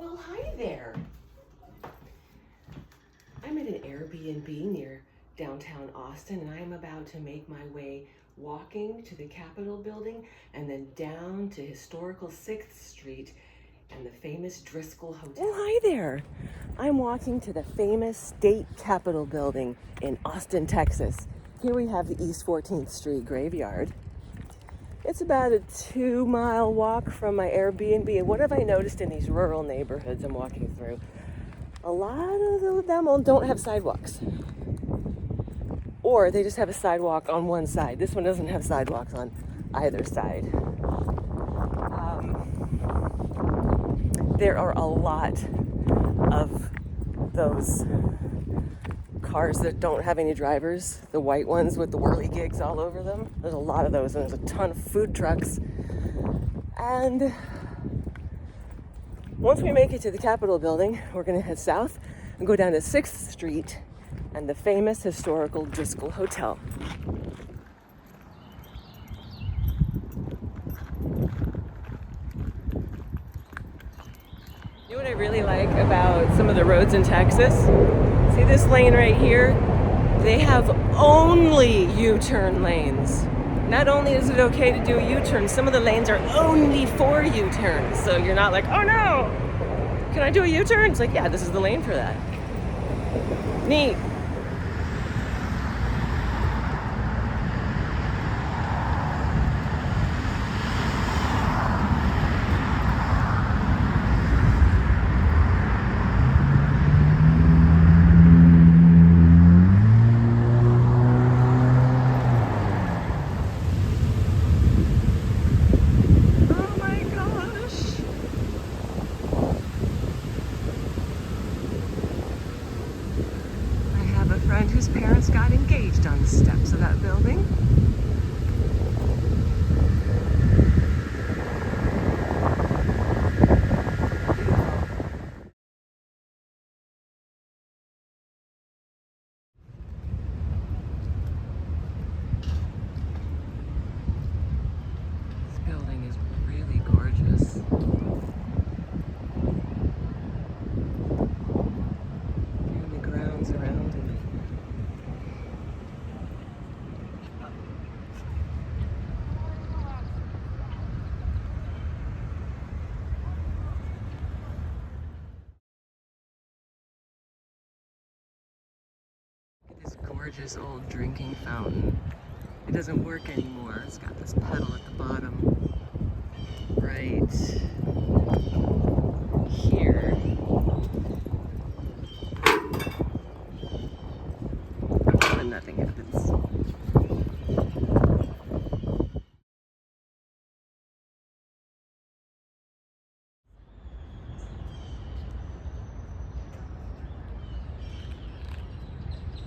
Well, hi there. I'm at an Airbnb near downtown Austin, and I'm about to make my way walking to the Capitol building and then down to historical 6th Street and the famous Dricoll Hotel. Oh, hi there. I'm walking to the famous state Capitol building in Austin, Texas. Here we have the East 14th Street graveyard. It's about a 2-mile walk from my Airbnb. And what have I noticed in these rural neighborhoods I'm walking through? A lot of them don't have sidewalks. Or they just have a sidewalk on one side. This one doesn't have sidewalks on either side. There are a lot of those cars that don't have any drivers, the white ones with the whirligigs all over them. There's a lot of those, and there's a ton of food trucks. And once we make it to the Capitol building, we're gonna head south and go down to 6th Street and the famous historical Dricoll Hotel. You know what I really like about some of the roads in Texas? See this lane right here? They have only U-turn lanes. Not only is it okay to do a U-turn, some of the lanes are only for U-turns. So you're not like, oh no, can I do a U-turn? It's like, yeah, this is the lane for that. Neat. Whose parents got engaged on the steps of that building. This building is really gorgeous. And the grounds around it. This gorgeous old drinking fountain. It doesn't work anymore. It's got this pedal at the bottom. Right here. And nothing happens.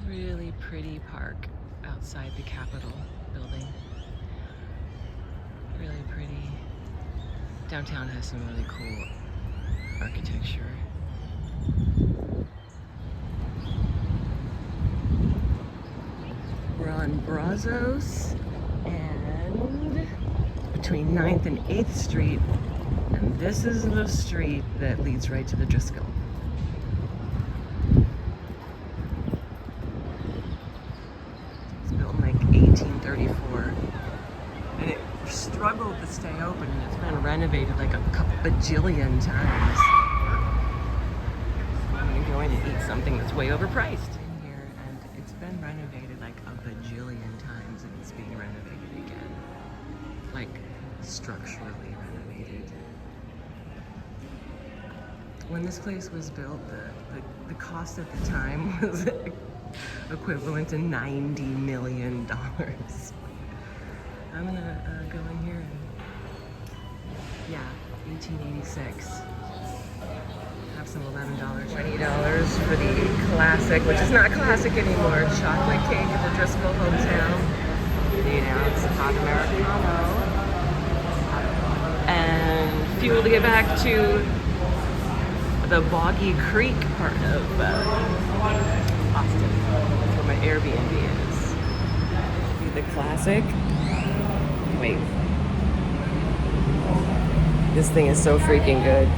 Really pretty park outside the Capitol building. Really pretty. Downtown has some really cool architecture. We're on Brazos and between 9th and 8th Street, and this is the street that leads right to the Dricoll. Built in like 1834, and it struggled to stay open, and it's been renovated like a bajillion times. I'm gonna go in and eat something that's way overpriced in here, and it's been renovated like a bajillion times, and it's being renovated again, like structurally renovated. When this place was built, the cost at the time was equivalent to $90 million. I'm gonna go in here and, yeah, 1886. Have some $11, $20 for the classic, which is not classic anymore, chocolate cake at the Dricoll Hotel. 8-ounce hot Americano. And fuel to get back to the Boggy Creek part of Austin. That's where my Airbnb is. See the classic? Wait. This thing is so freaking good.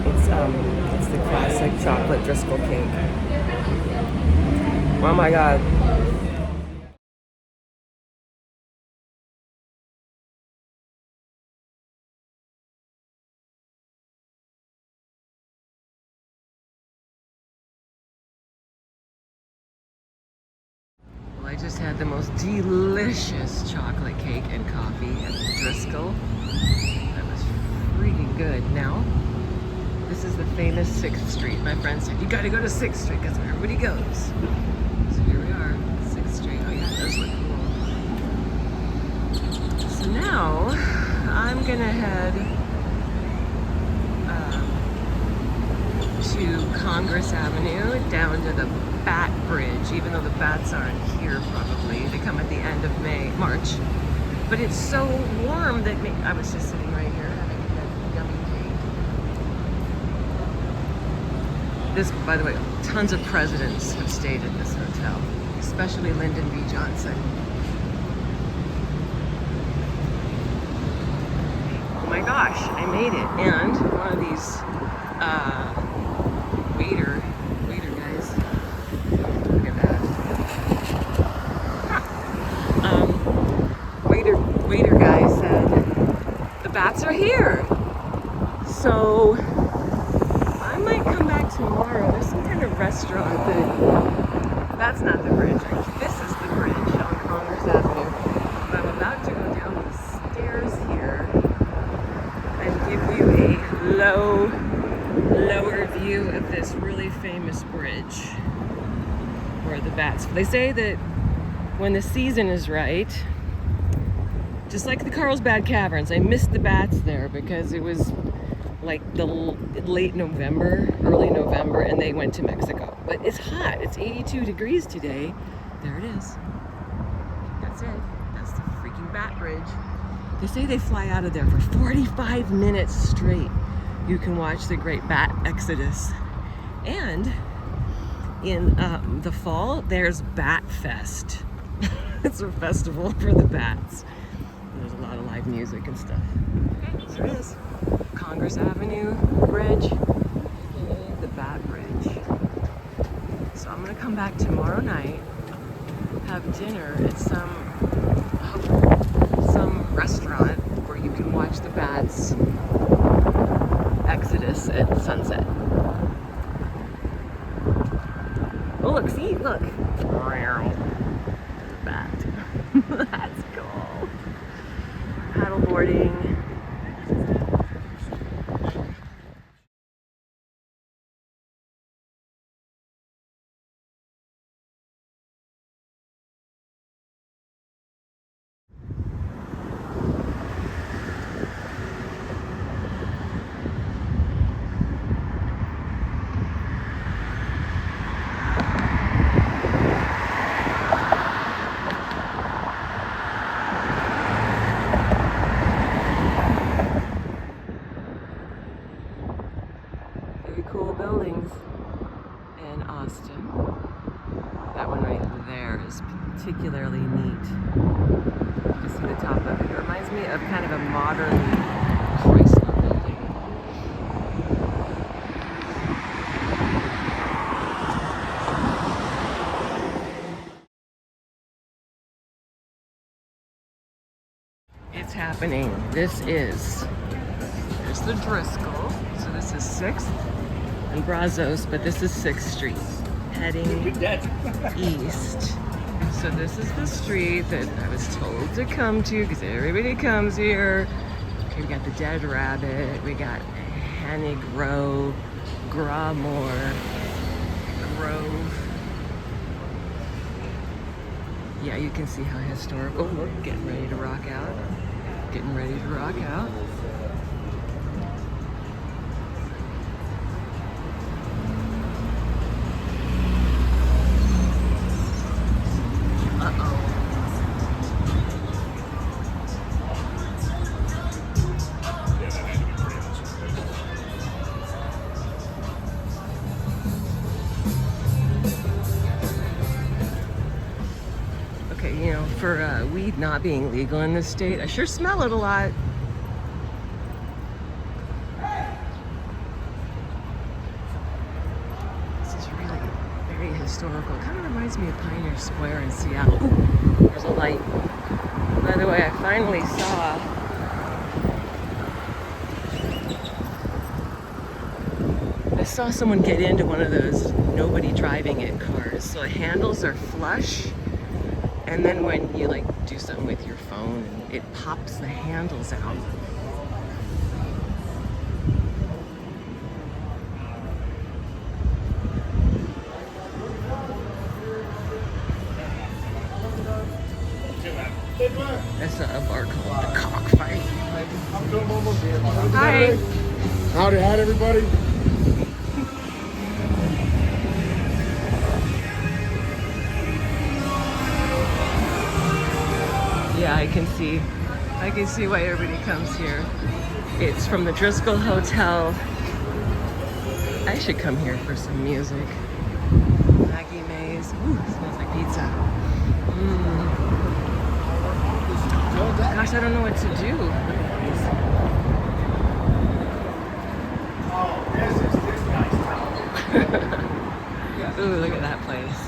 It's It's the classic chocolate Driscoll cake. Oh my God. Well, I just had the most delicious chocolate cake and coffee at the Dricoll. That was freaking good. Now, this is the famous 6th Street. My friend said, you gotta go to 6th Street, that's where everybody goes. So here we are, 6th Street. Oh yeah, it does look cool. So now, I'm gonna head to Congress Avenue, down to the Bat Bridge, even though the bats aren't here probably. They come at the end of March. But it's so warm that I was just sitting right here having a yummy cake. This, by the way, tons of presidents have stayed at this hotel, especially Lyndon B. Johnson. Oh my gosh, I made it. And one of these waiter guys, look at that. Waiter guy said, the bats are here. So I might come back tomorrow. There's some kind of restaurant that's not the bridge. This is the bridge on Congress Avenue. But I'm about to go down the stairs here and give you a lower view of this really famous bridge where the bats, they say that when the season is right, just like the Carlsbad Caverns, I missed the bats there because it was like the late November, early November, and they went to Mexico. But it's hot, it's 82 degrees today. There it is. That's it. That's the freaking Bat Bridge. They say they fly out of there for 45 minutes straight. You can watch the great bat exodus. And in the fall, there's Bat Fest. It's a festival for the bats. There's a lot of live music and stuff. Okay, so it is. Congress Avenue Bridge, the Bat Bridge. So I'm gonna come back tomorrow night, have dinner at some restaurant where you can watch the bats exodus at sunset. Oh look, see, look. Bat. That's cool. Paddleboarding. Cool buildings in Austin. That one right there is particularly neat. You see the top of it. It reminds me of kind of a modern Chrysler building. It's happening. There's the Dricoll. So this is 6th and Brazos, but this is 6th Street, heading east. So this is the street that I was told to come to because everybody comes here. Okay, we got the Dead Rabbit, we got Hannig Grove, Grove. Yeah, you can see how historical. Oh, look, getting ready to rock out. Getting ready to rock out. You know, for weed not being legal in this state, I sure smell it a lot. historical. Kind of reminds me of Pioneer Square in Seattle. Ooh, there's a light. By the way, I finally saw someone get into one of those nobody driving it cars. So the handles are flush, and then when you like do something with your phone, it pops the handles out. That's a bar called the Cockfight. Hi. Howdy, everybody. Yeah, I can see why everybody comes here. It's from the Dricoll Hotel. I should come here for some music. Maggie Mays. Ooh, smells like pizza. Gosh, I don't know what to do. Ooh, look at that place.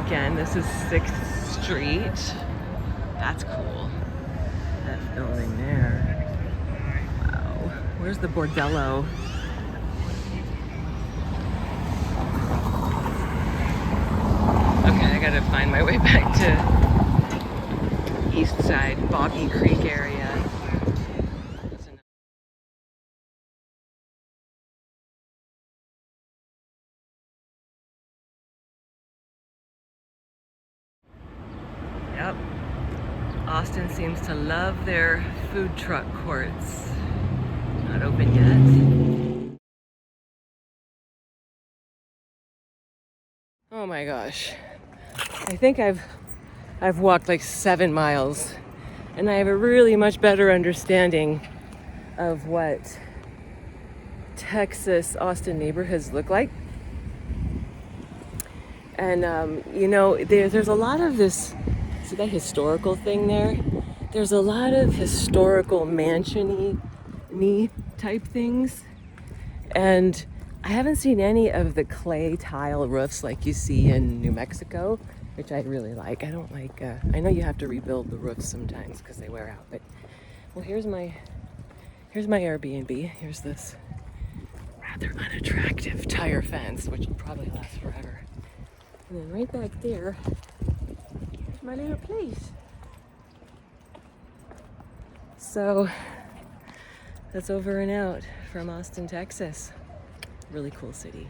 Again, this is 6th Street. That's cool. That building there. Wow. Where's the bordello? Okay, I gotta find my way back to East Side, Boggy Creek area. Yep. Austin seems to love their food truck courts. Not open yet. Oh my gosh. I think I've walked like 7 miles, and I have a really much better understanding of what Texas Austin neighborhoods look like. And you know, there's a lot of this, see that historical thing there? There's a lot of historical mansion-y type things. And I haven't seen any of the clay tile roofs like you see in New Mexico, which I really like. I don't like, I know you have to rebuild the roofs sometimes because they wear out, but well, here's my Airbnb. Here's this rather unattractive tire fence, which will probably last forever. And then right back there, here's my little place. So that's over and out from Austin, Texas. Really cool city.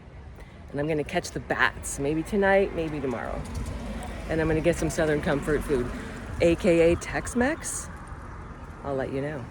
And I'm gonna catch the bats, maybe tonight, maybe tomorrow. And I'm gonna get some Southern comfort food, AKA Tex-Mex. I'll let you know.